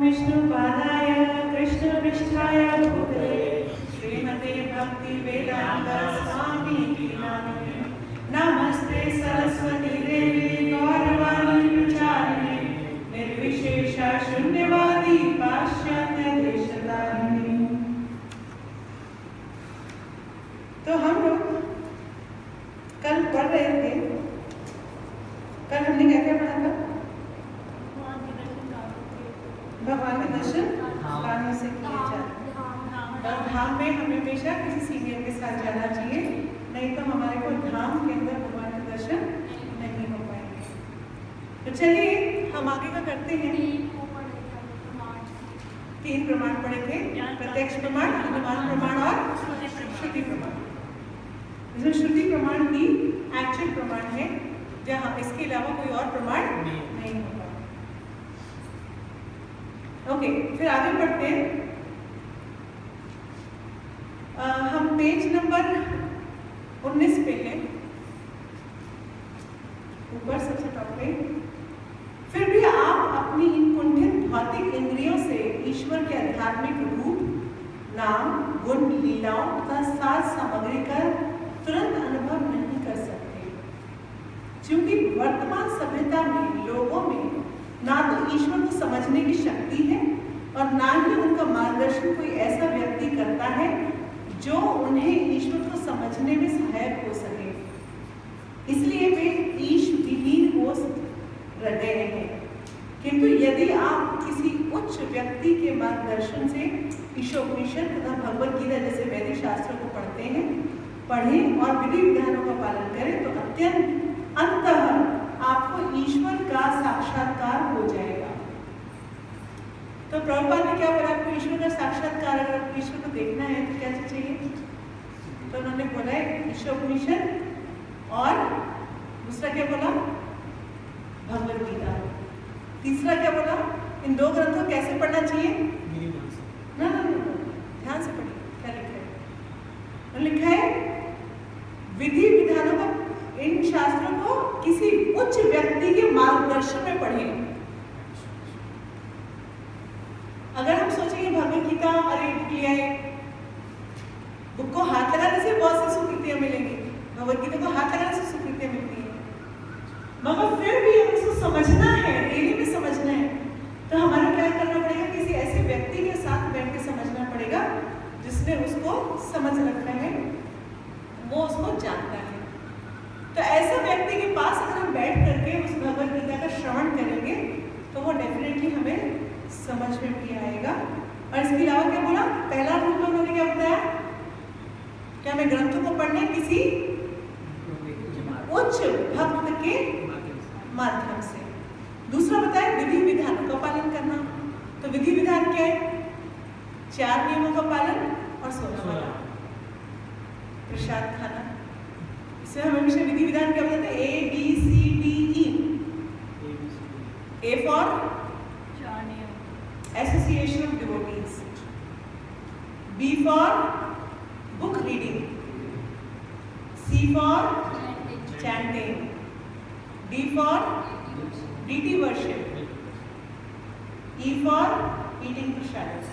विष्णुपादाय कृष्णपृष्ठाय भूतले श्रीमते भक्ति वेदांत स्वामी नामिने नमस्ते सरस्वती देवी गौरवाणी प्रचारिणे निर्विशेष शून्यवादी पाश्चात्य देशतारिणे। तो हम लोग कल पढ़ रहे थे, कल हमने क्या क्या पढ़ा था? भगवान के दर्शन कानों से किए जाते और धाम में हमें हमेशा किसी सीनियर के साथ जाना चाहिए, नहीं तो हमारे को धाम के अंदर भगवान के दर्शन नहीं हो पाएंगे। तो चलिए हम आगे का करते हैं। 3 प्रमाण पढ़े थे, प्रत्यक्ष प्रमाण, अनुमान प्रमाण और श्रुति प्रमाण। इसमें श्रुति प्रमाण ही एक्चुअल प्रमाण है, जहाँ इसके अलावा कोई और प्रमाण नहीं होगा। ओके, फिर आगे बढ़ते हैं। हम पेज नंबर 19 पे हैं, ऊपर सबसे टॉप पे। फिर भी आप अपनी इन कुंठित भौतिक इंद्रियों से ईश्वर के आध्यात्मिक रूप, नाम, गुण, लीलाओं तथा साज सामग्री का तुरंत अनुभव नहीं कर सकते, क्योंकि वर्तमान सभ्यता में लोगों में ना तो ईश्वर को समझने की शक्ति है और ना ही उनका मार्गदर्शन कोई ऐसा व्यक्ति करता है जो उन्हें ईश्वर को समझने में सहायक हो सके। इसलिए वे ईश विहीन हो गए हैं। किंतु यदि आप किसी उच्च व्यक्ति के मार्गदर्शन से ईशोपनिषद तथा भगवद गीता जैसे वैदिक शास्त्रों को पढ़ें और विधि विधानों का पालन करें तो अत्यंत अंततः आपको ईश्वर का साक्षात्कार हो जाएगा। तो प्रभुपाद ने क्या बोला? आपको ईश्वर का साक्षात्कार, अगर आपको ईश्वर को देखना है तो क्या चाहिए? तो उन्होंने बोला है ईशोपनिषद और दूसरा क्या बोला? भगवद गीता। तीसरा क्या बोला? इन 2 ग्रंथों कैसे पढ़ना चाहिए? ना ध्यान से पढ़िए क्या लिखा है। लिखा है विधि विधानों का, इन शास्त्रों को किसी उच्च व्यक्ति के मार्गदर्शन में पढ़ें। अगर हम सोचेंगे भगवद गीता अरे लिया है, बुक को हाथ लगाने से बहुत सी स्वीकृतियां मिलेंगी, भगवद गीता को हाथ लगाने से स्वीकृतियां मिलती है, मगर फिर भी अगर उसको समझना है, डेली में समझना है, तो हमारा क्या करना पड़ेगा? किसी ऐसे व्यक्ति के साथ बैठ के समझना पड़ेगा जिसने उसको समझ रखा है, वो उसको जानता है। तो ऐसा व्यक्ति के पास अगर हम बैठ करके उस भगवद गीता का श्रवण करेंगे तो वो डेफिनेटली हमें समझ में भी आएगा। और इसके अलावा क्या बोला? पहला रूप उन्होंने क्या बताया? क्या हमें ग्रंथों को पढ़ने किसी उच्च भक्त के माध्यम से। दूसरा बताया विधि विधानों का पालन करना। तो विधि विधान क्या है? 4 नियमों का पालन और 16 वाला प्रसाद खाना। इसमें हम हमेशा विधि विधान क्या बताते हैं? ABCDE। A for association of devotees, B for book reading, C for chanting, D for deity worship, E for eating prasad.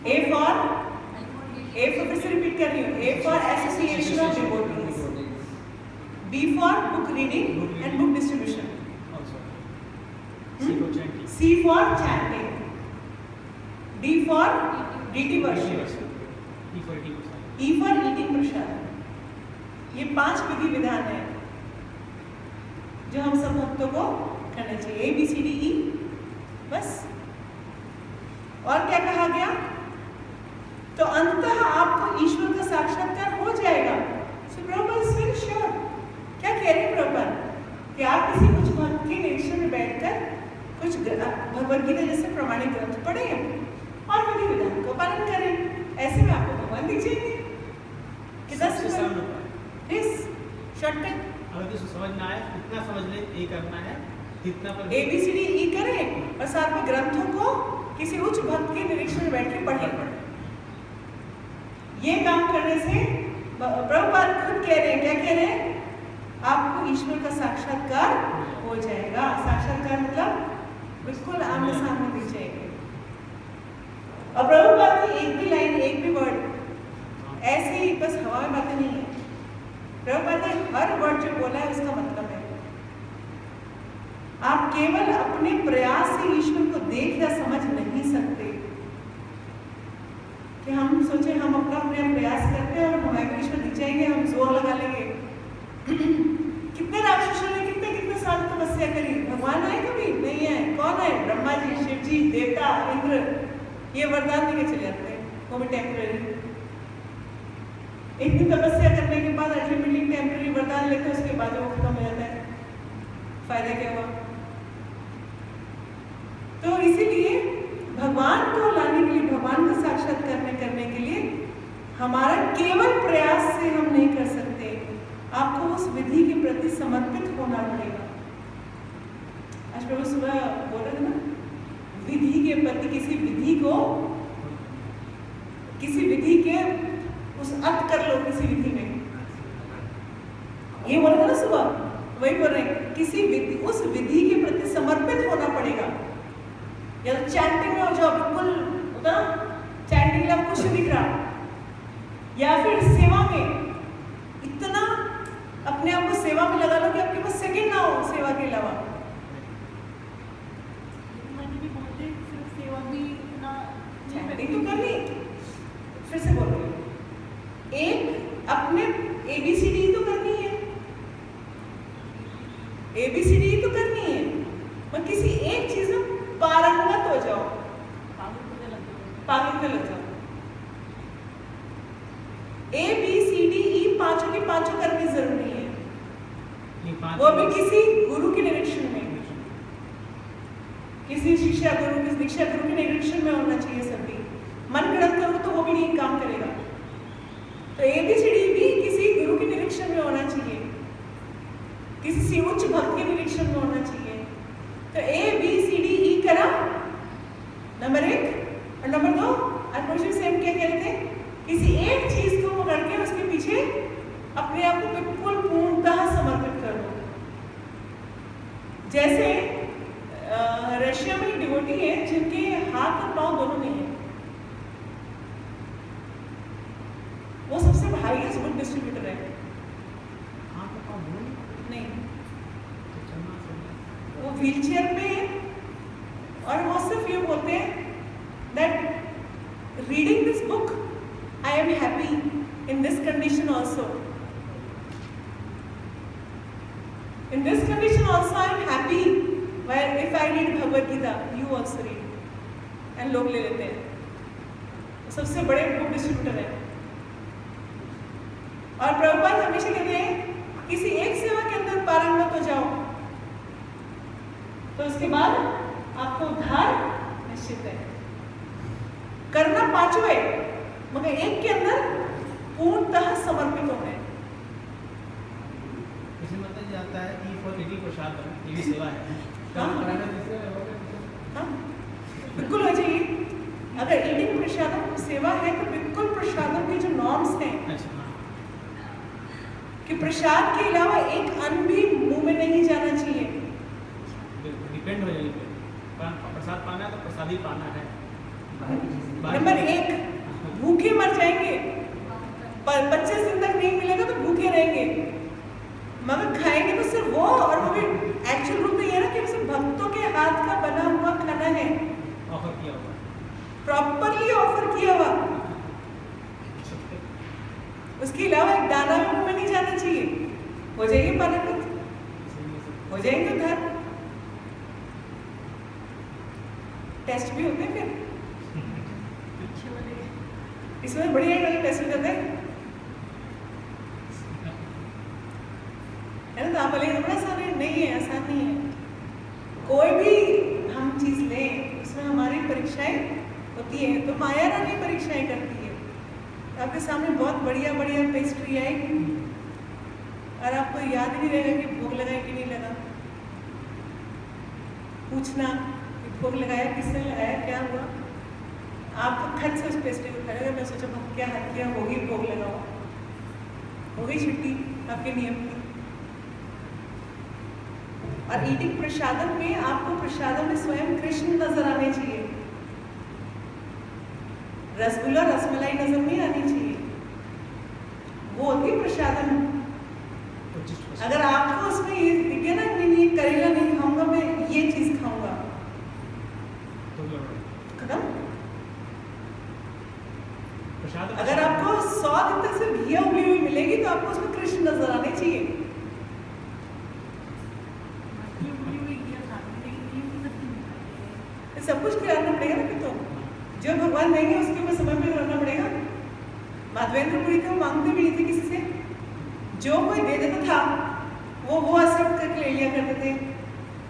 A for फिर से रिपीट कर रही हूँ। A for association of devotees, B for book reading and book distribution, C for chanting, D for deity worship, E for eating prasad। ये 5 विधि विधान है जो हम सब भक्तों को करना चाहिए। ABCDE बस। और क्या कहा गया? तो अंततः आपको ईश्वर का साक्षात्कार हो जाएगा। सो प्रभुपाद इज वेरी श्योर। क्या कह रहे हैं प्रभुपाद? कि आप किसी कुछ भक्त के निरीक्षण में बैठकर कुछ भगवद गीता जैसे प्रमाणित ग्रंथ पढ़ें और विधि विधान को पालन करें, ऐसे में आपको भगवान दिख जाएंगे। कितना शॉर्टकट। अगर किसी समझ ना आए इतना समझ ले, ये करना है इतना पर ABCDE करें और साथ में ग्रंथों को किसी उच्च भक्त के निरीक्षण में बैठ के पढ़ें। ये काम करने से प्रभुपाद खुद कह रहे हैं, क्या कह रहे हैं? आपको ईश्वर का साक्षात्कार हो जाएगा। साक्षात्कार मतलब बिल्कुल आमने सामने दिख जाएंगे। और प्रभुपाद की एक भी लाइन, एक भी वर्ड ऐसे ही बस हवा में बातें नहीं है। प्रभुपाद ने हर वर्ड जो बोला है उसका मतलब है। आप केवल अपने प्रयास से ईश्वर को देख या समझ नहीं सकते कि हम सोचे हम अपना प्रयास करते हैं और हमारे ईश्वर दिख जाएंगे, हम जोर लगा लेंगे। कितने राक्षसों ने कितने साल तपस्या करी, भगवान आए कभी नहीं आए। कौन आए? ब्रह्मा जी, शिव जी, देवता, इंद्र, ये वरदान देके चले जाते हैं, वो भी टेम्पररी। एक दिन तपस्या करने के बाद अल्टीमेटली टेम्पररी वरदान लेते हैं, उसके बाद वो खत्म हो जाता है। फायदा क्या हुआ? तो इसीलिए भगवान को लाने के लिए, भगवान का साक्षात्कार करने के लिए हमारा केवल प्रयास से हम नहीं कर सकते। आपको उस विधि के प्रति समर्पित होना पड़ेगा। आज प्रभु सुबह बोल रहे थे ना, विधि के प्रति, किसी विधि के उस अर्थ कर लो किसी विधि में, ये बोल रहे थे ना सुबह, वही बोल रहे हैं। किसी विधि, उस विधि के प्रति समर्पित होना पड़ेगा। या तो चैंटिंग में हो जाओ, बिल्कुल होता चैंटिंग में कुछ नहीं दिख रहा, या फिर सेवा में इतना अपने आप को सेवा में लगा लो कि आपके पास सेकंड ना हो सेवा के अलावा। सेवा भी इतना चैंटिंग तो करनी, फिर से बोल रही हूँ, एक अपने ABCD तो करनी है, ABCD तो करनी है, पर किसी एक चीज में पारंगत हो जाओ, पागल पे लग जाओ। ABCDE पांचों की पांचों करनी जरूरी है, वो भी किसी गुरु के निरीक्षण में, किसी शिक्षा गुरु, किसी दीक्षा गुरु के निरीक्षण में होना चाहिए। सभी मन गढ़ंत करो तो वो भी नहीं काम करेगा। तो ABCD भी किसी गुरु के निरीक्षण में होना चाहिए, किसी उच्च भक्त के निरीक्षण में होना चाहिए। तो ABCDE करा नंबर 1, और नंबर 2 अल्पोषण से हम क्या कह रहे थे, किसी एक चीज को पकड़ के उसके पीछे अपने आप को बिल्कुल पूर्णतः समर्पित कर दो। जैसे रशिया में एक डिवोटी है जिनके हाथ और पांव दोनों नहीं है, वो सबसे हाईएस्ट बुक डिस्ट्रीब्यूटर है। नहीं, वो व्हीलचेयर पे है और वो सिर्फ ये बोलते हैं that reading this book I am happy in this condition also, in this condition also I am happy when if I read Bhagavad Gita you also read. And लोग ले लेते हैं, सबसे बड़े बुक डिस्ट्रीब्यूटर है। और प्रभुपाद हमेशा कहते हैं किसी एक सेवा के अंदर पारंगत हो जाओ तो उसके बाद आपको उद्धार निश्चित है। करना पांचों है मगर एक के अंदर पूर्णतः समर्पित होना है। इसमें मतलब जाता है ई फॉर इडी प्रसाद, ये भी सेवा है। हाँ, बिल्कुल हो जाइए। अगर ईटिंग प्रसादम सेवा है तो बिल्कुल प्रसादम के जो नॉर्म्स हैं कि प्रसाद के अलावा एक अन्न भी मुंह में नहीं जाना चाहिए। डिपेंड हो जाएगी, प्रसाद पाना है तो प्रसाद ही पाना है। नंबर 1, भूखे मर जाएंगे, पर 25 दिन तक नहीं मिलेगा तो भूखे रहेंगे, मगर खाएंगे तो सिर्फ वो, और वो भी एक्चुअल रूप में ये ना कि सिर्फ भक्तों के हाथ का बना हुआ खाना है, ऑफर किया हुआ, प्रॉपरली ऑफर किया हुआ। उसके अलावा एक दाना भी मुंह में नहीं जाना चाहिए। हो जाएंगे पारंगत, हो जाएंगे उद्धार। टेस्ट भी होते हैं फिर इसमें बढ़िया टेस्ट हो जाता है ना। तो आप बोलेंगे बड़ा आसान है, नहीं है, आसान नहीं है। कोई भी हम चीज लें उसमें हमारी परीक्षाएं होती है, तो माया रानी परीक्षाएं करती है। आपके सामने बहुत बढ़िया बढ़िया पेस्ट्री आएगी और आपको याद ही नहीं रहेगा कि भोग लगाया कि नहीं लगा। पूछना कि भोग लगाया, किसने लगाया, क्या हुआ। आपको खट से उस पेस्ट्री को खाएगा। मैं सोचा क्या हाथ किया, होगी भोग लगाओ, हो गई छुट्टी आपके नियम की। और ईटिंग प्रसादम में आपको प्रसादम में स्वयं कृष्ण नजर आने चाहिए, रसगुल्ला रसमलाई नजर नहीं आनी चाहिए, वो होती है प्रसादम। अगर आपको उसमें ये दिख गया ना नहीं करेला नहीं खाऊंगा, मैं ये चीज खाऊंगा, खत्म। अगर आपको 100 दिन तक सिर्फ घी उबली हुई मिलेगी तो आपको उसमें कृष्ण नजर आने चाहिए। सब कुछ खिलाना पड़ेगा ना, तो जो भगवान देंगे उसके ऊपर समय पे रहना पड़ेगा। माधवेंद्रपुरी तो मांगते भी नहीं थे किसी से, जो कोई दे देता था वो एक्सेप्ट करके ले लिया करते थे,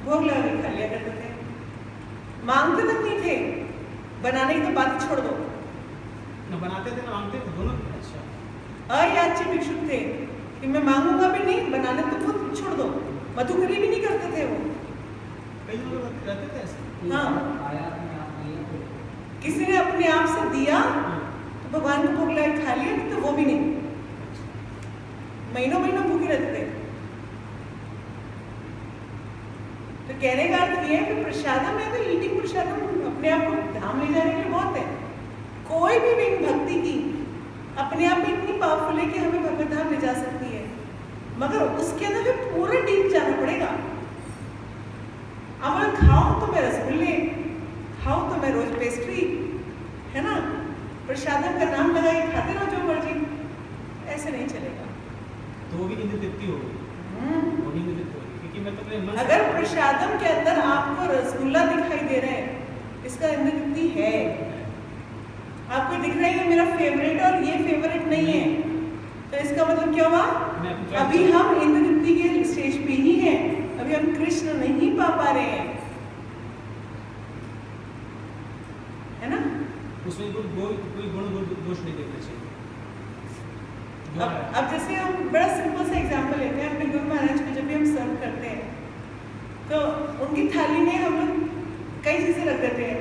भोग लगा के खा लिया करते थे, मांगते तक नहीं थे। बनाने की तो बात छोड़ दो, ना बनाते थे ना मांगते थे, दोनों। अच्छा, अयाची भिक्षुक थे कि मैं मांगूंगा भी नहीं, बनाने तो खुद छोड़ दो, मधुकरी भी नहीं करते थे वो। कई लोग रहते थे ऐसे। हाँ, किसी ने अपने आप से दिया तो भगवान को भोग लगा के खा लिया, नहीं तो वो भी नहीं, महीनों महीनों भूखे रहते थे। तो कहने का अर्थ ये है कि प्रसादम है तो ईटिंग प्रसादम अपने आप को धाम ले जाने के लिए बहुत है। कोई भी विघ्न भक्ति की अपने आप में इतनी पावरफुल है कि हमें भगवत धाम ले जा सकती है, मगर उसके अंदर फिर पूरा डीप जाना पड़ेगा। अब अगर खाओ तो मैं रसगुल्ले, खाओ तो मैं रोज पेस्ट्री, है ना, प्रसादम का नाम लगा के खाते रहो जो मर्जी, ऐसे नहीं चलेगा। तो वो भी इंद्र तृप्ति होगी, वो भी इंद्र तृप्ति होगी, क्योंकि मैं तो अपने मन से। अगर प्रसादम के अंदर आपको रसगुल्ला दिखाई दे रहा है, इसका इंद्र तृप्ति है। आपको दिख रहा है ये मेरा फेवरेट और ये फेवरेट नहीं है, तो इसका मतलब क्या हुआ, अभी हम इंद्र तृप्ति के स्टेज पे ही हैं, अभी हम कृष्ण नहीं पा रहे हैं, है ना। उसमें कोई गुण दोष नहीं देखना चाहिए। अब जैसे हम बड़ा सिंपल सा एग्जांपल लेते हैं, अपने गुरु महाराज को जब भी हम सर्व करते हैं तो उनकी थाली में हम लोग कई चीजें रख देते हैं।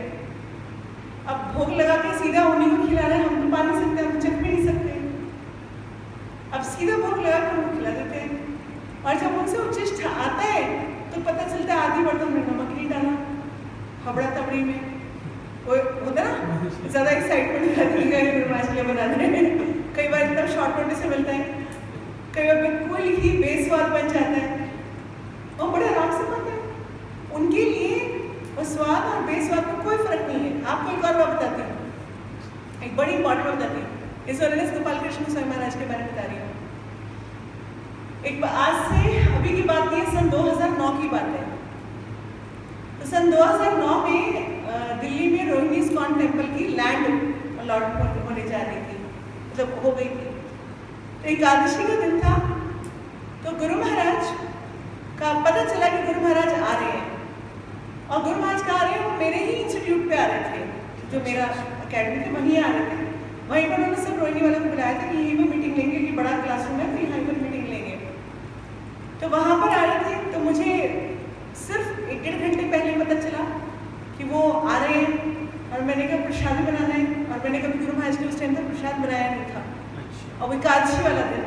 अब भोग लगा के सीधा उन्हीं को खिला रहे हैं, हम तो पा नहीं सकते, हम चख भी नहीं सकते, अब सीधा भोग लगा के उनको खिला देते हैं। और जब उनसे उच्चिष्ट आता है तो पता चलता है आधी बर्तन में नमक नहीं डाला, हबड़ा तबड़ी में वो होता ना, ज्यादा एक्साइटमेंट रहती है गुरु महाराज के लिए बनाने में। कई बार एकदम शॉर्ट नोटिस से मिलता है, कई बार बिल्कुल ही बेस्वाद बन जाता है और बड़े आराम से बनते हैं। उनके लिए वो स्वाद और बेस्वाद में कोई फर्क नहीं है। आपको एक और बात बताती हूँ, एक बड़ी इंपॉर्टेंट बात बताती हूँ, इस वजह से गोपाल कृष्ण स्वामी महाराज के बारे में बता रही हूँ। एक आज से अभी की बात नहीं है, सन 2009 की बात है। तो सन 2009 में दिल्ली में रोहिणी इस्कॉन टेम्पल की लैंड अलॉट होने जा रही थी, मतलब हो गई थी। तो एकादशी का दिन था, तो गुरु महाराज का पता चला कि गुरु महाराज आ रहे हैं, और गुरु महाराज कहाँ आ रहे हैं, वो मेरे ही इंस्टीट्यूट पे आ रहे थे, जो मेरा अकेडमी थे वहीं आ रहे थे। वहीं पर उन्होंने सब रोहिणी वालों को बुलाया था कि यहीं पर मीटिंग लेंगे, कि बड़ा क्लासरूम है तो यहीं पर मीटिंग लेंगे। तो वहाँ पर आ रहे थे, तो मुझे सिर्फ 1-1.5 घंटे पहले पता चला कि वो आ रहे हैं, और मैंने कहा प्रसाद बनाना है, और मैंने कभी गुरु महाराज के उस टाइम तक प्रसाद बनाया नहीं था, और वो एकादशी वाला दिन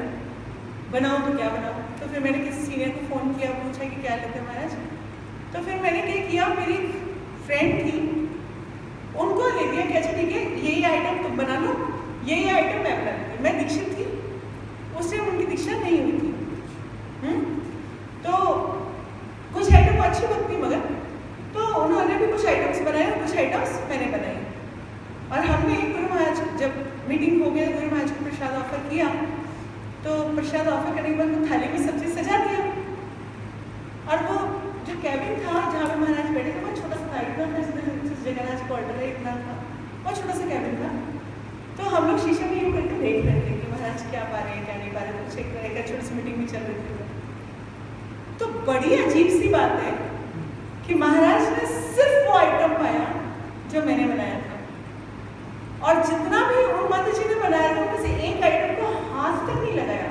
बनाऊँ तो क्या बनाऊँ। तो फिर मैंने किसी सीनियर को फ़ोन किया, पूछा कि क्या लेते हैं महाराज। तो फिर मैंने क्या किया, मेरी फ्रेंड थी उनको ले दिया कि अच्छा ठीक है यही आइटम तुम बना लो, यही आइटम मैं बना लेती। मैं दीक्षित थी उस टाइम, उनकी दीक्षा नहीं हुई थी। तो कुछ आइटम अच्छी बनती मगर, तो उन्होंने भी कुछ आइटम्स बनाए और कुछ आइटम्स मैंने बनाए, और हमने गुरु महाराज जब मीटिंग हो गया, गुरु महाराज को प्रसाद ऑफर किया, तो प्रसाद ऑफर करने के बाद थाली में सब चीज़ सजा दिया। और वो जो कैबिन था जहाँ पे महाराज बैठे थे, वो छोटा सा था, इतना था जगन्नाथ क्वार्टर है, इतना था, बहुत छोटा सा कैबिन था। तो हम लोग शीशे में यूँ करके देख रहे थे कि महाराज क्या पा रहे हैं क्या नहीं पा रहे, कुछ एक छोटी सी मीटिंग भी चल रही थी। तो बड़ी अजीब सी बात है कि महाराज ने सिर्फ वो आइटम पाया जो मैंने बनाया था, और जितना भी उन माता जी ने बनाया था उनमें से एक आइटम को हाथ तक नहीं लगाया।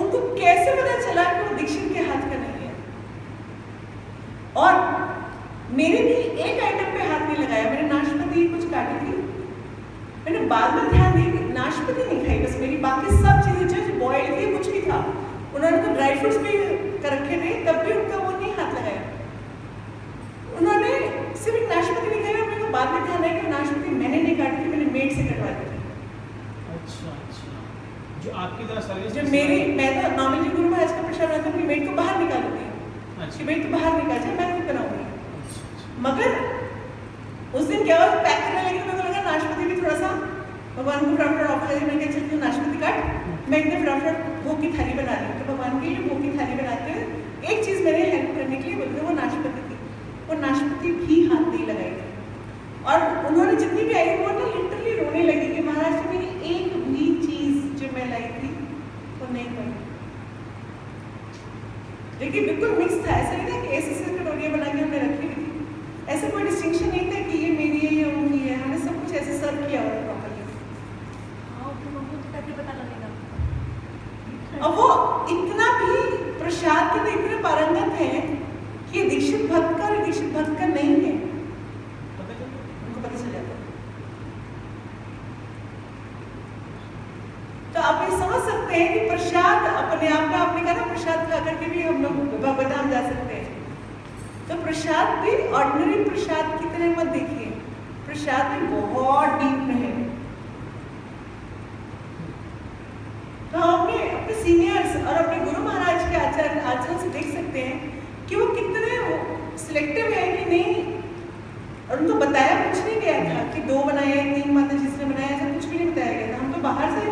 उनको कैसे पता चला कि वो दीक्षित के हाथ का नहीं है, और मेरे भी एक आइटम पे हाथ नहीं लगाया। मैंने नाशपाती कुछ काटी थी, मैंने बाद में ध्यान दिया कि नाशपाती नहीं खाई बस मेरी, बाकी सब चीजें जो बॉइल थी कुछ भी था, उन्होंने तो ड्राई फ्रूट्स भी कर रखे थे, तब भी उनका वो नहीं हाथ लगाया। उन्होंने सिर्फ एक नाशपाती दिखाया। मेरे को बाद में ध्यान है कि नाशपाती मैंने नहीं काटी थी, मैंने मेड से कटवा दी थी। अच्छा अच्छा, जो आपकी तरह सर्विस जब मेरी मैं तो नॉर्मली गुरु महाराज का प्रसाद बनाती हूँ, अपनी मेड को बाहर निकाल देती हूँ कि मेड तो बाहर निकाल जाए, मैं खुद बनाऊंगी। मगर उस दिन क्या हुआ, पैक करने लगी, मेरे को लगा नाशपाती भी थोड़ा सा भगवान को फटाफट ऑफर करके मैंने कहा चलती हूँ नाशपाती काट। मैं इतने फटाफट भोग की थाली बना रही हूँ, तो भगवान के लिए भोग की थाली बनाते हुए एक चीज़ मैंने हेल्प करने के लिए बोलते, वो नाशपाती थी। वो नाशपाती भी हाथ नहीं लगाई थी, और उन्होंने जितनी भी आई वो ना लिटरली रोने लगी कि महाराज मेरी एक भी चीज़ जो मैं लाई थी वो नहीं बनी। देखिए बिल्कुल मिक्स था, ऐसा नहीं था कि ऐसे कटोरियाँ बना के हमने रखी हुई थी, ऐसा कोई डिस्टिंक्शन नहीं था कि ये मेरी है या उनकी है। हमने सब कुछ ऐसे सर्व किया हुआ प्रॉपरली। और वो इतना भी प्रसाद के तो इतने पारंगत हैं कि ये दीक्षित भक्त का और दीक्षित भक्त का नहीं है, उनको पता चल जाता है। तो आप ये समझ सकते हैं कि प्रसाद अपने आप में, आपने कहा ना प्रसाद खा करके भी हम लोग बाबा धाम जा सकते हैं। तो प्रसाद भी ऑर्डिनरी प्रसाद की तरह मत देखिए, प्रसाद भी बहुत डीप में है। तो हमने अपने सीनियर्स और अपने गुरु महाराज के आचरण से देख सकते हैं कि वो कितने सिलेक्टिव है कि नहीं। और उनको बताया कुछ नहीं गया था कि 2 बनाए 3 माता जिसने बनाया, ऐसा कुछ भी नहीं बताया गया था। हम तो बाहर से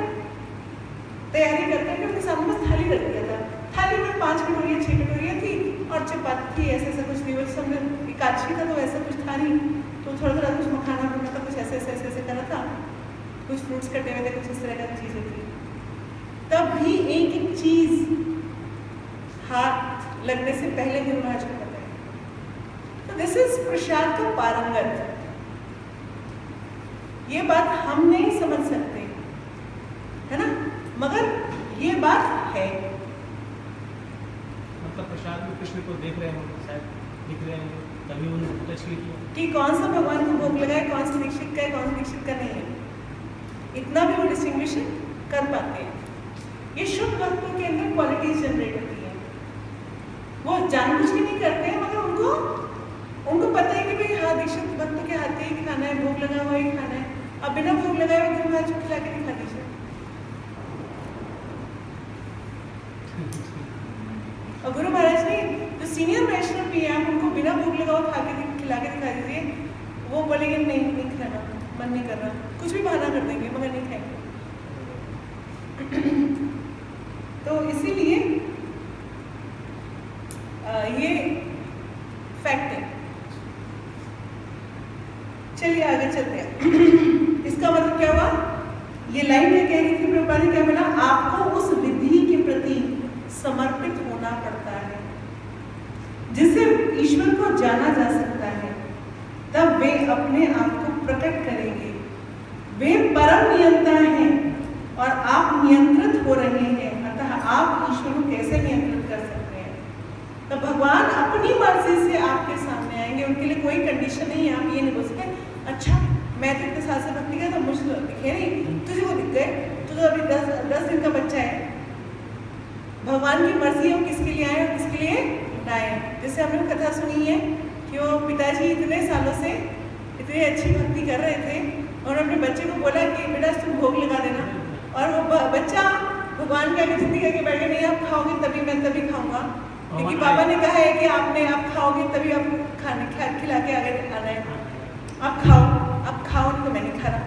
तैयारी करके उनके सामने बस थाली रख दिया था। थाली में 5 कटोरियाँ 6 कटोरियाँ थी और चपाती थी, ऐसा कुछ नहीं। बस हमने एकादशी था तो ऐसा कुछ था नहीं, तो थोड़ा थोड़ा कुछ मखाना बना था, कुछ ऐसे करा था, कुछ फ्रूट्स कटे हुए थे, कुछ इस तरह की चीज़ें थी। तब भी एक एक चीज हाथ लगने से पहले गुरु महाराज को पता है। तो दिस इज प्रसाद का पारंगत। ये बात हम नहीं समझ सकते, है ना, मगर ये बात है। मतलब प्रसाद में कृष्ण को देख रहे हो, शायद दिख रहे हैं, तभी उन्होंने टच किया कि कौन सा भगवान को भोग लगा है, कौन सा दीक्षित का है, कौन सा दीक्षित का नहीं है, इतना भी वो डिस्टिंग्विशन कर पाते हैं। ये शुद्ध भक्तों के अंदर क्वालिटीज जनरेट होती है। वो जानबूझ के नहीं करते हैं, मगर उनको पता है कि भाई हाँ दीक्षित भक्तों के हाथ ही खाना है, भोग लगा हुआ ही खाना है। अब बिना भोग लगाए हुए गुरु महाराज को खिला के दिखा दीजिए। और गुरु महाराज ने जो सीनियर वैष्णव भी हैं, आप उनको बिना भोग लगाओ खिला के दिखा दीजिए, वो बोलेंगे नहीं खाना, मन नहीं कर रहा, कुछ भी बहाना कर देंगे मगर नहीं खाएंगे। तो इसीलिए ये फैक्ट है। चलिए आगे चलते हैं। इसका मतलब क्या हुआ, ये लाइन क्या कह रही थी प्रभुपाद ने, क्या बोला, आपको उस विधि के प्रति समर्पित होना पड़ता है जिससे ईश्वर को जाना जा सकता है, तब वे अपने आप को प्रकट करेंगे। वे परम नियंता हैं और आप नियंत्रित हो रहे हैं, अतः आप ईश्वर को कैसे नियंत्रित कर सकते हैं। तो भगवान अपनी मर्जी से आपके सामने आएंगे, उनके लिए कोई कंडीशन नहीं है। आप ये नहीं बोल सकते अच्छा मैं तो इतने साल से भक्ति किया तो मुझे तो दिखे नहीं, तुझे को दिख गए, तू तो अभी 10 दिन का बच्चा है। भगवान की मर्जी है वो किसके लिए आए और किसके लिए ना आए। जैसे हमने कथा सुनी है कि वो पिताजी इतने सालों से इतनी अच्छी भक्ति कर रहे थे और अपने बच्चे को बोला कि बेटा तुम भोग लगा देना, और वो बच्चा भगवान के आगे जिद्दी करके बैठ गया, नहीं आप खाओगे तभी मैं तभी खाऊंगा, क्योंकि पापा ने कहा है कि आप खाओगे तभी आप खिला के आगे आना है, आप खाओ नहीं तो मैं नहीं खा रहा।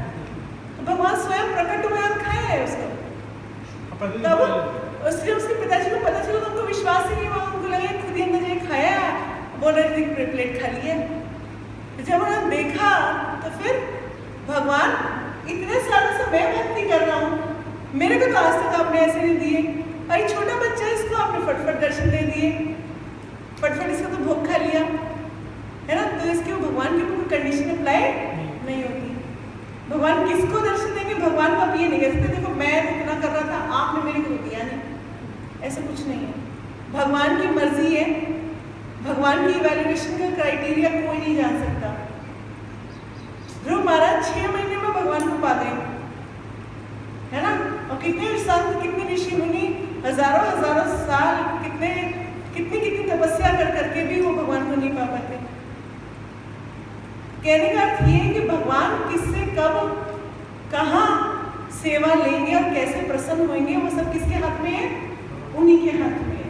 तो भगवान स्वयं प्रकट हुए और खाया है उसको। तब उसके पिताजी को पता चला तो उनको विश्वास ही नहीं हुआ, उनको लगा खुद ही अंदर जाके खाया, बोल रहे थे प्लेट खा लिया। जब उन्होंने देखा तो फिर भगवान इतने सालों से मैं भक्ति कर रहा हूँ, मेरे को तो आज तक आपने ऐसे नहीं दिए, भाई छोटा बच्चा है इसको आपने फटफट दर्शन दे दिए, फटफट इसका तो भोग खा लिया, है ना। तो इसके भगवान के ऊपर कंडीशन अप्लाई नहीं होती। भगवान किसको दर्शन देंगे, भगवान को आप ये नहीं कह सकते देखो मैं इतना कर रहा था आपने मेरे को दिया नहीं, ऐसा कुछ नहीं है। भगवान की मर्जी है, भगवान की इवैल्यूएशन का क्राइटेरिया कोई नहीं जान सकता। ध्रुव महाराज 6 महीने में भगवान को पा गए, है ना। और कितने संत, कितने ऋषि मुनि हजारों साल, कितने कितनी कितनी तपस्या कर करके भी वो भगवान को नहीं पा पाते। कहने का अर्थ ये है कि भगवान किससे कब कहाँ सेवा लेंगे और कैसे प्रसन्न होंगे, वो सब किसके हाथ में है? उन्हीं के हाथ में है।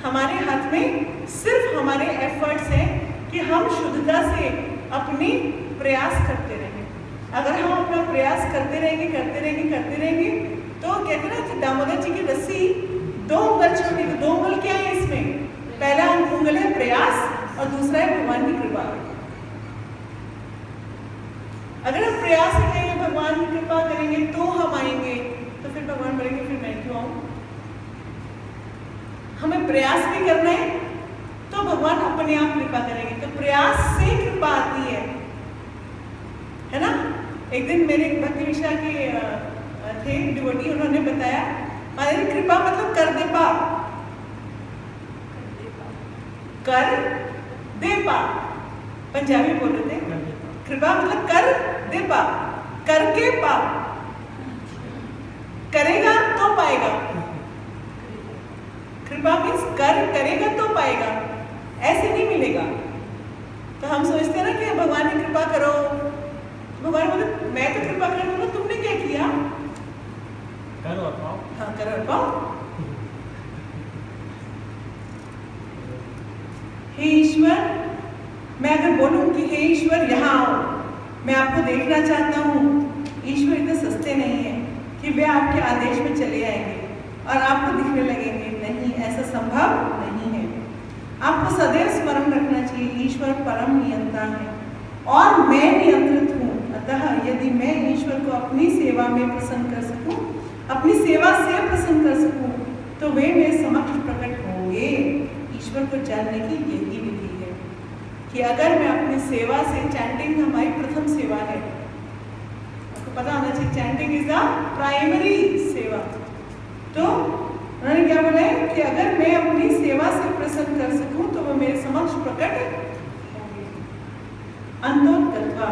हमारे हाथ में सिर्फ हमारे एफर्ट्स हैं कि हम शुद्धता से अपनी प्रयास करते रहेंगे। अगर हम अपना प्रयास करते रहेंगे तो कहते ना दामोदर जी की रस्सी 2 उंगल छोटी, तो 2 उंगल क्या है इसमें? पहला उंगल है प्रयास और दूसरा है भगवान की कृपा। अगर हम प्रयास करेंगे, भगवान की कृपा करेंगे तो हम आएंगे, तो फिर भगवान बोलेंगे फिर मैं क्यों आऊं? हमें प्रयास भी करना है तो भगवान अपने आप कृपा करेंगे। तो प्रयास से कृपा आती है ना। एक दिन मेरे भक्ति विशा के थे डिवोटी, उन्होंने बताया महाराज कृपा मतलब कर दे पा, कर दे पा, पंजाबी बोल रहे थे। कृपा मतलब कर दे पा, करके पा, करेगा तो पाएगा। कृपा मीन्स करेगा तो पाएगा, ऐसे नहीं मिलेगा। तो हम सोचते हैं ना कि भगवान की कृपा करो, भगवान बोले मैं तो कृपा कर दूंगा, तुमने क्या किया? करो और पाओ। हाँ, करो और पाओ। हे ईश्वर, मैं अगर बोलूं कि हे ईश्वर यहाँ आओ, मैं आपको देखना चाहता हूँ, ईश्वर इतने सस्ते नहीं है कि वे आपके आदेश में चले आएंगे और आपको दिखने लगेंगे। नहीं, ऐसा संभव नहीं है। आपको सदैव स्मरण रखना चाहिए ईश्वर परम नियंता है और मैं नियंत्रित हूँ। अतः यदि मैं ईश्वर को अपनी सेवा में प्रसन्न कर सकूं, अपनी सेवा से प्रसन्न कर सकूं, तो वे मेरे समक्ष प्रकट होंगे। ईश्वर को जानने की यही विधि है कि अगर मैं अपनी सेवा से, चैंटिंग हमारी प्रथम सेवा है, आपको पता होना चाहिए चैंटिंग इज द प्राइमरी सेवा। तो उन्होंने क्या बोला है कि अगर मैं अपनी सेवा से प्रसन्न कर सकूं तो वो मेरे समक्ष प्रकट होंगे। अंतोत्तरवा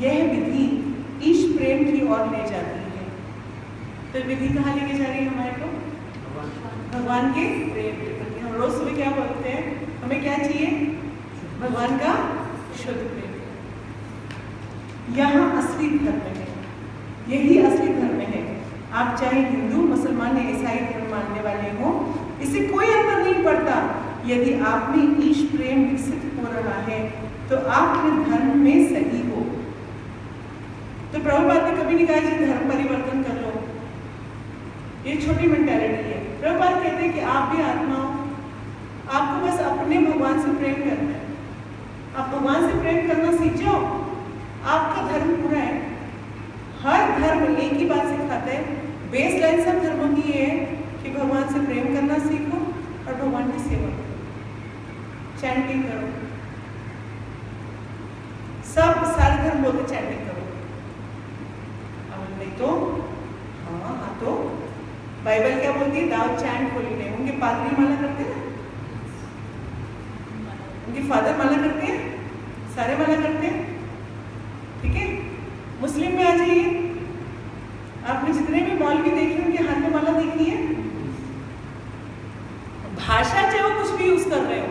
यह विधि ईश प्रेम की ओर ले जाती है। तो विधि कहाँ लेके जा रही है हमारे को? भगवान के प्रेम के प्रति। हम रोज सुबह क्या बोलते हैं, हमें क्या चाहिए? भगवान का शुद्ध प्रेम। यहाँ असली धर्म है, यही असली धर्म है। आप चाहे हिंदू, मुसलमान या ईसाई धर्म मानने वाले हो, इससे कोई अंतर नहीं पड़ता। यदि आप में ईश प्रेम विकसित हो रहा है तो आप अपने धर्म में सही हो। तो प्रभुपाद ने कभी नहीं कहा कि धर्म परिवर्तन कर लो, ये छोटी मेंटालिटी है। प्रभुपाद कहते हैं कि आप भी आत्मा हो, आपको बस अपने भगवान से प्रेम करना है। आप भगवान से प्रेम करना सीख जाओ, आपका धर्म पूरा है। हर धर्म एक ही बात सिखाता है, बेस लाइन सब धर्मों की ये है कि भगवान से प्रेम करना सीखो और भगवान की सेवा करो, चैंटिंग करो। सब सारे धर्म बोलते चैंटिंग करो। अब नहीं तो हाँ तो बाइबल क्या बोलती है? दाउ चैंट होली नेम। उनके पादरी माला करते हैं, उनके फादर माला करते हैं, सारे माला करते हैं। ठीक है, मुस्लिम में आ जाइए, आपने जितने भी मौलवी देखे उनके हाथ में माला देखी है। भाषा चाहे वो कुछ भी यूज कर रहे हो,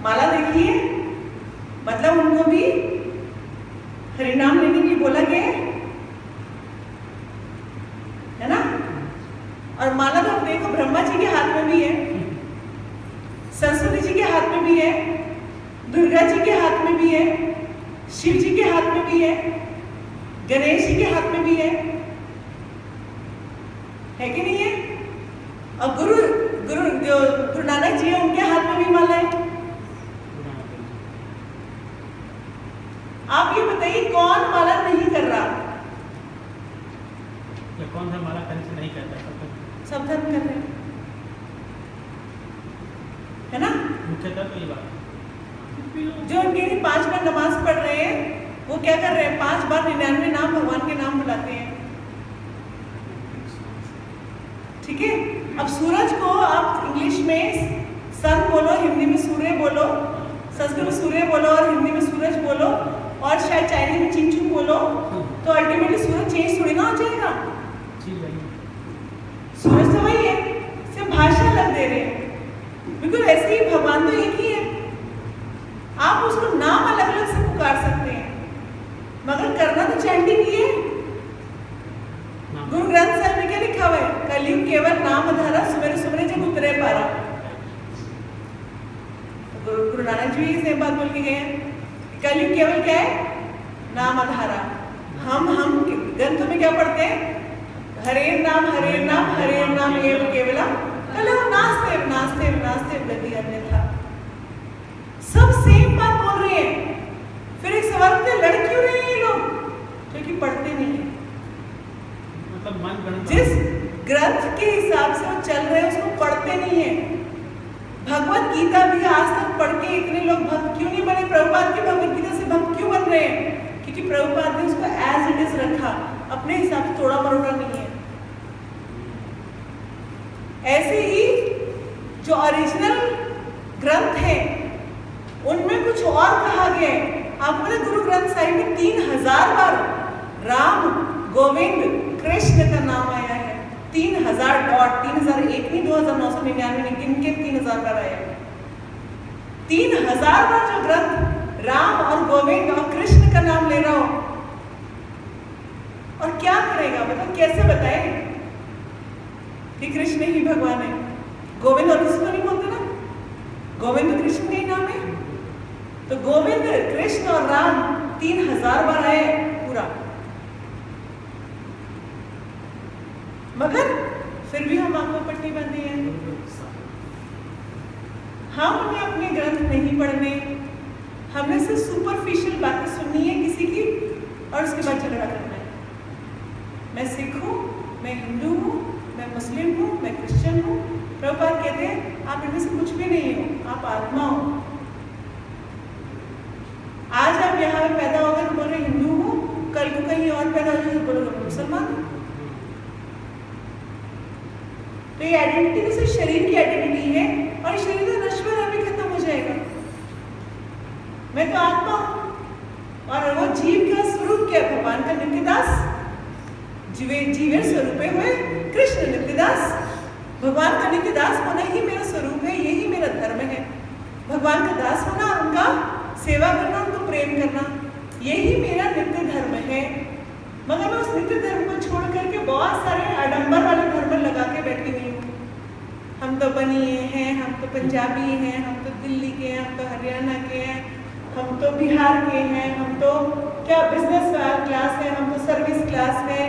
माला देखी है, मतलब उनको भी हरिनाम लेने के लिए बोला गया है ना। और माला तो आप देखो ब्रह्मा जी के हाथ में भी है, सरस्वती जी के हाथ में भी है, दुर्गा जी के हाथ में भी है, शिव जी के हाथ में भी है, गणेश जी के हाथ में भी है कि नहीं है? और गुरु नानक जी है, उनके हाथ में भी माला है। आप ये बताइए कौन माला नहीं कर रहा? कौन सा माला करने से नहीं करता? सब धर्म कर रहे हैं, है ना। मुख्यतः तो ये बात जो उनके 5 बार नमाज पढ़ रहे हैं वो क्या कर रहे हैं? 5 बार 99 नाम भगवान के नाम बुलाते हैं। ठीक है, अब सूरज को आप इंग्लिश में सन बोलो, हिंदी में सूर्य बोलो, संस्कृत में सूर्य बोलो और हिंदी में सूरज बोलो, और शायद चाइनीज में चिंचू बोलो, तो अल्टीमेटली सूरज चेंज थोड़ी ना हो जाएगा। सूरज तो वही है, सिर्फ भाषा दे रहे हैं। बिल्कुल ऐसे ही भगवान तो एक ही है, आप उसको नाम अलग अलग से पुकार सकते हैं, मगर करना तो चैंटिंग ही है। गुरु ग्रंथ साहिब में क्या लिखा हुआ है? कलयुग केवल नाम धारा, सुमेर सुमरे जब उतरे पारा। गुरु नानक जी सेम बात बोल के गए हैं, कलयुग केवल क्या है? नाम धारा। हम ग्रंथों में क्या पढ़ते हैं? हरे नाम एव केवलम कलौ नास्ते नास्ते नास्ते गति अन्यथा। सब सेम बात बोल रहे हैं। फिर एक सवाल करते, लड़ क्यों रहे हैं ये लोग? क्योंकि पढ़ते नहीं है। मतलब मन जिस ग्रंथ के हिसाब से वो चल रहे हैं उसको पढ़ते नहीं है। भगवत गीता भी आज तक पढ़ के इतने लोग भक्त क्यों नहीं बने? प्रभुपाद की भगवत गीता से भक्त क्यों बन रहे हैं? क्योंकि प्रभुपाद ने उसको एज इट इज रखा, अपने हिसाब से तोड़ा मरोड़ा नहीं है। ऐसे ही जो ओरिजिनल ग्रंथ है उनमें कुछ और कहा गया है। आपको पता है गुरु ग्रंथ साहिब में 3000 बार राम, गोविंद, कृष्ण का नाम आया है। 3000 डॉट, 3001 नहीं, 2999 नहीं, गिन के 3000 बार आया है। 3000 बार जो ग्रंथ राम और गोविंद और कृष्ण का नाम ले रहा हो, और क्या करेगा? बताओ, कैसे बताए कि कृष्ण ही भगवान है? गोविंद और कृष्ण नहीं बोलते ना, गोविंद तो कृष्ण का ही नाम है। तो गोविंद, कृष्ण और राम 3000 बार आए पूरा, मगर फिर भी हम आपको पट्टी बंदी है। हमने अपने ग्रंथ नहीं पढ़ने, हमने सिर्फ सुपरफिशियल बातें सुननी है किसी की और उसके बाद झगड़ा करना है। मैं सिख हूँ, मैं हिंदू हूँ, मैं मुस्लिम हूँ, मैं क्रिश्चियन हूँ। प्रभुपाद कहते हैं आप इनमें से कुछ भी नहीं हो, आप आत्मा हो। आज आप यहाँ पे पैदा हो गए तो बोल रहे हिंदू हूँ, कल को कहीं और पैदा हो जाए तो बोलोगे मुसलमान हूँ। तो ये आइडेंटिटी तो सिर्फ शरीर की आइडेंटिटी है और शरीर तो नश्वर अभी खत्म हो जाएगा। मैं तो आत्मा हूँ और वो जीव का स्वरूप क्या? भगवान का नित्यदास, जीवे स्वरूपे हुए कृष्ण नित्यदास। भगवान का नित्यदास होना ही मेरा स्वरूप है, यही मेरा धर्म है। भगवान का दास होना और उनका सेवा करना, उनको प्रेम करना, यही मेरा नित्य धर्म है। मगर मैं उस नित्य धर्म को छोड़ करके बहुत सारे आडंबर वाले धर्म लगा के बैठी हुई हूँ। हम तो बनिए हैं, हम तो पंजाबी हैं, हम तो दिल्ली के हैं, हम तो हरियाणा के हैं, हम तो बिहार के हैं, हम तो क्या बिजनेस क्लास है, हम तो सर्विस क्लास है,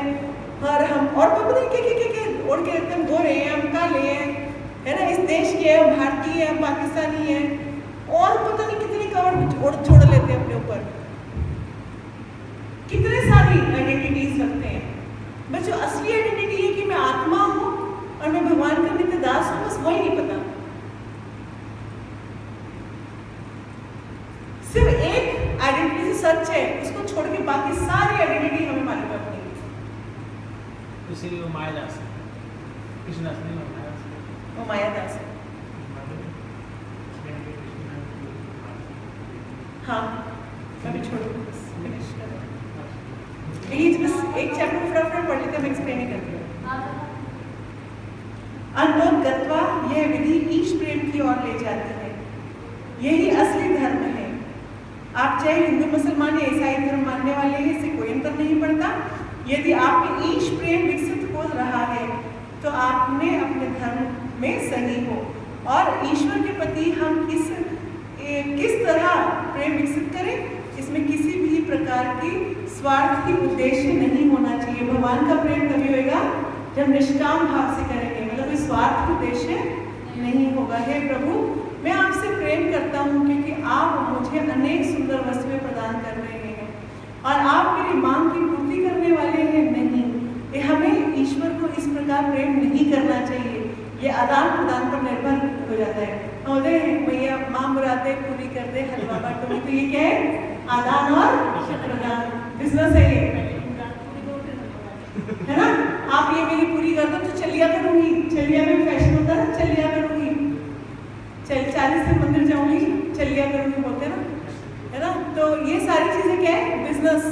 और हम और पता नहीं क्या ओढ़ के रखते हैं, गोरे हैं, हम काले हैं, है ना, इस देश के हैं, हम भारतीय हैं, हम पाकिस्तानी हैं, और पता नहीं कितनी कवर ओढ़ छोड़ लेते हैं अपने ऊपर। कितने सारी आइडेंटिटीज रखते हैं। बस जो असली आइडेंटिटी है कि मैं आत्मा हूँ और मैं भगवान का नित्य दास हूँ, बस वही नहीं पता। सिर्फ एक आइडेंटिटी सच है, उसको छोड़ के बाकी सारी आइडेंटिटी हमें मालूम है अपनी। इसीलिए वो मायादास है, कृष्णदास नहीं, वो मायादास है। हाँ, अभी छोड़ो, फिनिश करो। बस एक चैप्टर फटाफट पढ़ लेते हैं, मैं एक्सप्लेन ही करती हूँ। अनोद्गत्वा, यह विधि ईश प्रेम की ओर ले जाती है। यही असली धर्म है। आप चाहे हिंदू, मुसलमान या ईसाई धर्म मानने वाले हैं, इससे कोई अंतर नहीं पड़ता। यदि आप में ईश प्रेम विकसित हो रहा है तो आपने अपने धर्म में सही हो। और ईश्वर के प्रति हम किस तरह प्रेम विकसित करें, इसमें किसी भी प्रकार की स्वार्थी उद्देश्य नहीं होना चाहिए। भगवान का प्रेम तभी होगा जब निष्काम भाव से करेंगे, मतलब कोई स्वार्थी उद्देश्य नहीं होगा। हे प्रभु, मैं आपसे प्रेम करता हूँ क्योंकि आप मुझे अनेक सुंदर वस्तुएं प्रदान कर रहे हैं और आप मेरी मांग की पूर्ति करने वाले हैं। नहीं, ये हमें ईश्वर को इस प्रकार प्रेम नहीं करना चाहिए। ये आदान प्रदान पर निर्भर हो जाता है। बोले भैया माँ मुरादे पूरी कर दे, हलवा बांटो, तो ये क्या है? आदान और प्रदान बिजनेस है ये, है ना। आप ये मेरी पूरी कर दो तो चलिया करूंगी, चलिया में फैशन होता है, चलिया करूंगी, 40 से मंदिर जाऊंगी, चलिया करूंगी बोलते ना, है ना। तो ये सारी चीजें क्या है? बिजनेस।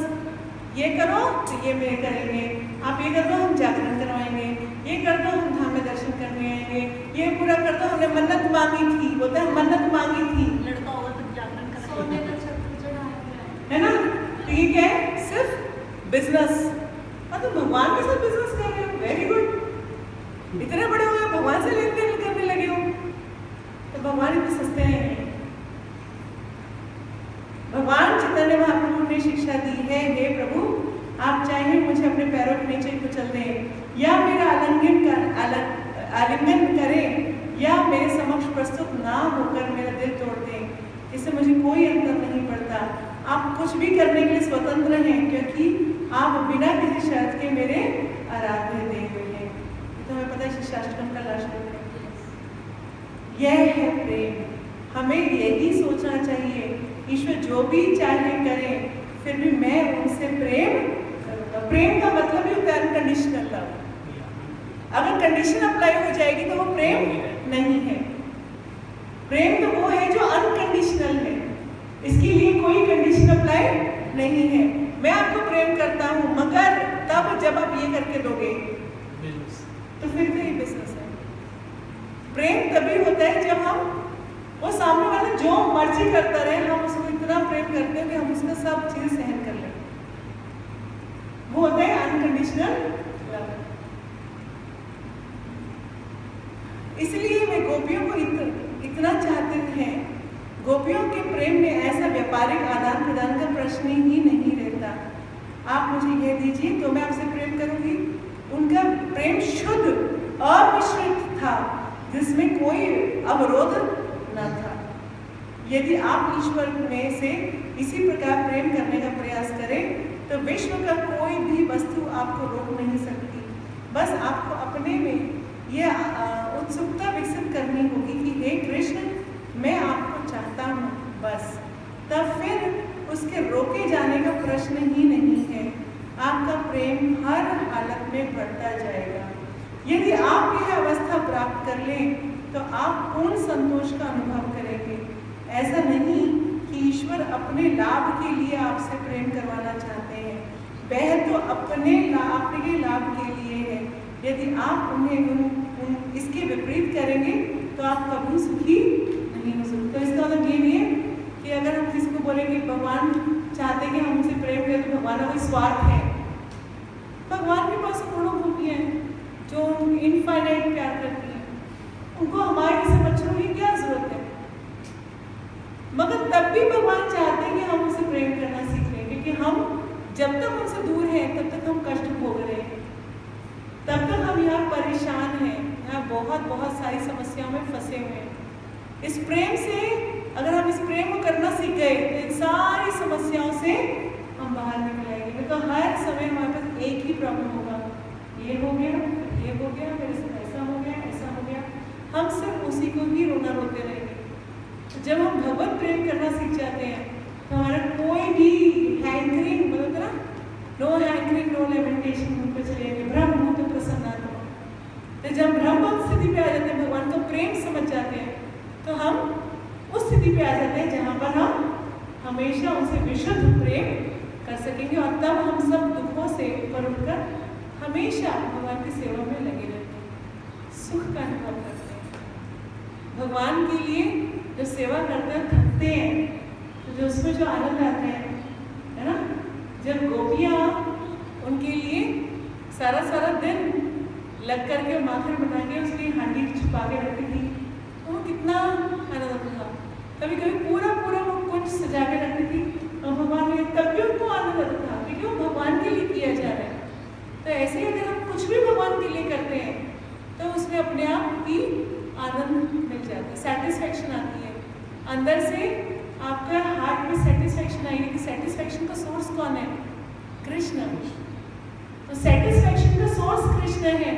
ये करो तो ये मेरे करेंगे, आप ये कर दो हम जागरण करवाएंगे, ये कर दो हम धाम में दर्शन करने में आएंगे, ये पूरा कर दो, हमने मन्नत मांगी थी, बोलते हैं मन्नत मांगी थी, लड़का होगा तो जागरण कर सोने का छत्र चढ़ाएंगे, है ना। तो ये क्या है, सिर्फ बिजनेस। तो भगवान के साथ बिजनेस कर रहे हो, वेरी गुड। इतने बड़े हो गए, भगवान से लेन देन करने लगे हो, तो भगवान इतने सस्ते हैं। भगवान चैतन्य महाप्रभु ने शिक्षा दी है, हे प्रभु आप चाहे मुझे अपने पैरों के नीचे कुचल दें, या मेरा आलिंगन करें, या मेरे समक्ष प्रस्तुत ना होकर मेरा दिल तोड़ दें, इससे मुझे कोई अंतर नहीं पड़ता। आप कुछ भी करने के लिए स्वतंत्र हैं, क्योंकि आप बिना किसी शर्त के मेरे आराध्य देव हैं। ये तो हमें पता है, शिष्टाष्टकम का लास्ट है। यह है प्रेम। हमें यही सोचना चाहिए, ईश्वर जो भी चाहे करें, फिर भी मैं उनसे प्रेम करूंगा। प्रेम का मतलब ही होता है अनकंडीशनल लव। अगर कंडीशन अप्लाई हो जाएगी तो वो प्रेम नहीं है। प्रेम तो वो है जो अनकंडीशनल है, इसके लिए कोई कंडीशन अप्लाई नहीं है। मैं आपको प्रेम करता हूँ, मगर तब जब आप ये करके दोगे, तो फिर तो ये बिजनेस है। प्रेम तभी होता है जब हम वो सामने वाला जो मर्जी करता रहे, हम उसको इतना प्रेम करते हैं कि हम उसका सब चीज सहन कर लें। वो होता है अनकंडीशनल लव। इसलिए वे गोपियों को इतना चाहते हैं। गोपियों के प्रेम में ऐसा व्यापारिक आदान प्रदान का प्रश्न ही नहीं रहता। आप मुझे यह दीजिए तो मैं आपसे प्रेम करूंगी। उनका प्रेम शुद्ध अमिश्रित था, जिसमें कोई अवरोध न था। यदि आप ईश्वर में से इसी प्रकार प्रेम करने का प्रयास करें, तो विश्व का कोई भी वस्तु आपको रोक नहीं सकती। बस आपको अपने में यह उत्सुकता विकसित करनी होगी कि हे कृष्ण, मैं आपको चाहता हूँ, बस। तब फिर उसके रोके जाने का प्रश्न ही नहीं है। आपका प्रेम हर हालत में बढ़ता जाएगा। यदि आप यह अवस्था प्राप्त कर लें, तो आप पूर्ण संतोष का अनुभव करेंगे। ऐसा नहीं कि ईश्वर अपने लाभ के लिए आपसे प्रेम करवाना चाहते हैं, वह तो अपने लाभ के लिए है। यदि आप उन्हें इसके विपरीत करेंगे, तो आप कभी सुखी नहीं हो सकते। तो इसका मतलब ये नहीं है कि अगर हम किसी को बोलेंगे भगवान चाहते हैं कि हम उनसे प्रेम करें, तो भगवान का कोई स्वार्थ है। भगवान के पास करोड़ों गोपियां हैं जो इनफाइनाइट प्यार करती हैं, उनको हमारे जैसे बच्चों की क्या जरूरत है। मगर तब भी भगवान चाहते हैं कि हम उनसे प्रेम करना सीख लें, क्योंकि हम जब तक उनसे दूर हैं तब तक हम कष्ट भोग रहे हैं, तब तक हम यहाँ परेशान हैं, यहाँ बहुत सारी समस्याओं में फंसे हुए हैं। इस प्रेम से, अगर हम इस प्रेम को करना सीख गए, तो इन सारी समस्याओं से हम बाहर निकल आएंगे। तो हर समय हमारे पास एक ही प्रॉब्लम होगा, ये हो गया, ये हो गया, मेरे से ऐसा हो गया, ऐसा हो गया। हम सिर्फ उसी को ही रोते रहेंगे। तो जब हम भगवत प्रेम करना सीख जाते हैं, तो हमारा कोई भी हैंकरिंग, मतलब ना, नो हैंकरिंग नो लेमेंटेशन, उन पर चलेंगे। ब्रह्म भूत प्रसन्नात्मा। तो जब ब्रह्म स्थिति पे आ जाते हैं, भगवान का प्रेम समझ जाते हैं, तो हम उस स्थिति पे आ जाते हैं जहाँ पर हम हमेशा उनसे विशुद्ध प्रेम कर सकेंगे, और तब हम सब दुखों से ऊपर उठकर हमेशा भगवान की सेवा में लगे रहते हैं, सुख का अनुभव करते हैं। भगवान के लिए जो सेवा करते हैं, थकते हैं, तो जो उसमें जो आनंद आता है ना। जब गोपियाँ उनके लिए सारा दिन लग करके माखन बना के उसकी हांडी छुपा के रखती थी, तो वो कितना आनंद आता था। कभी कभी पूरा वो कुंज सजा के रखती थी, और भगवान ने तब भी उनको आनंद आता था, क्योंकि वो भगवान के लिए किया जा रहा है। तो ऐसे ही अगर हम कुछ भी भगवान के लिए करते हैं, तो उसमें अपने आप ही आनंद मिल जाता है, सेटिस्फैक्शन आती है अंदर से। आपका हार्ट में सेटिस्फैक्शन आएगी कि सेटिस्फैक्शन का सोर्स कौन है? कृष्ण। तो सेटिस्फैक्शन का सोर्स कृष्ण है।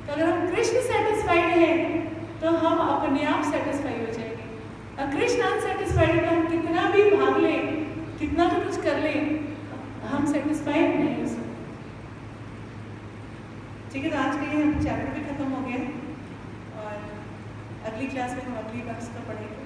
तो अगर हम कृष्ण सेटिस्फाइड हैं, तो हम अपने आप सेटिस्फाई हो जाएंगे। और कृष्ण अनसेटिस्फाइड है, तो हम कितना भी भाग लें, कितना भी कुछ कर लें, हम सेटिस्फाइड नहीं हो सकते। ठीक है, तो आज के लिए हम चैप्टर भी खत्म हो गया, और अगली क्लास में हम अगली बात का पढ़ेंगे।